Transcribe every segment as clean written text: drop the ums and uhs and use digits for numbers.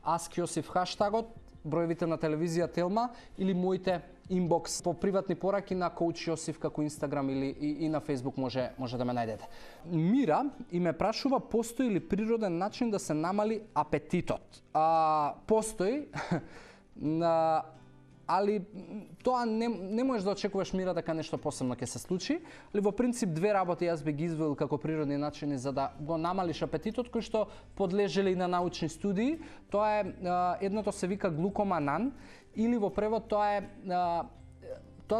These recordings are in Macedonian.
Ask Јосиф хаштагот, броевите на телевизија Телма или моите инбокс по приватни пораки на Коуч Јосиф како Инстаграм или и на Фејсбук може да ме најдете. Мира и ме прашува постои ли природен начин да се намали апетитот. Постои, али тоа не можеш да очекуваш, Мира, дека нешто посебно ќе се случи, али во принцип две работи јас би ги извел како природни начини за да го намалиш апетитот, кои што подлежеле и на научни студии. Тоа е едното се вика глукоманан или во превод тоа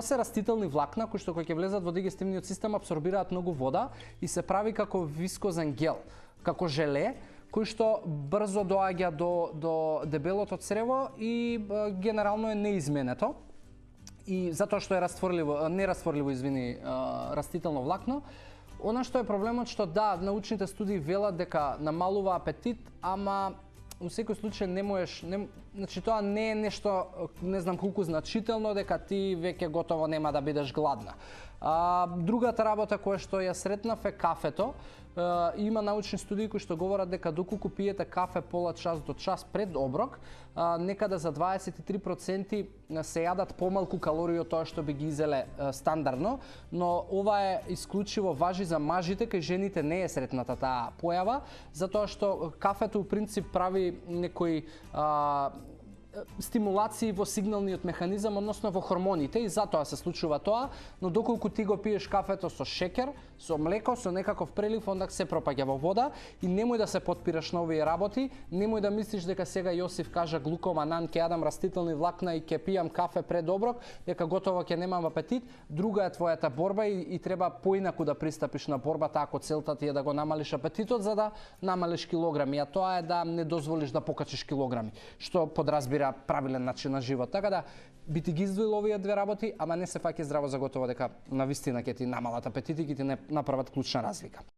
се растителни влакна кои што кога ќе влезат во дигестивниот систем абсорбираат многу вода и се прави како вискозен гел, како желе, кој што брзо доаѓа до дебелото црево и генерално е неизменето. И затоа што е нерастворливо, растително влакно. Она што е проблемот што да, научните студии велат дека намалува апетит, ама у секој случај значи тоа не е нешто не знам колку значително дека ти веќе готово нема да бидеш гладна. Другата работа која што ја сретнав е кафето. Има научни студии кои што говорат дека доколку пиете кафе пола час до час пред оброк, некаде за 23% се јадат помалку калории од тоа што би ги изеле стандардно, но ова е исклучиво важи за мажите, кај жените не е сретната таа појава, затоа што кафето у принцип прави некои стимулации во сигналниот механизам, односно во хормоните, и затоа се случува тоа, но доколку ти го пиеш кафето со шекер, со млеко, со некаков прелив, онда се пропаѓа во вода и немој да се потпираш на овие работи, немој да мислиш дека сега Јосиф кажа глукоманан, ќе јадам растителни влакна и ќе пијам кафе пред оброк, дека готово ќе немам апетит. Друга е твојата борба и треба поинаку да пристапиш на борбата ако целта ти е да го намалиш апетитот за да намалиш килограми, а тоа е да не дозволиш да покачиш килограми, што подразбира правилен начин на живот. Така да би ти ги издвоил овие две работи, ама не се фаќа здраво за готово дека навистина ќе ти намалат апетит и ќе ти не направат клучна разлика.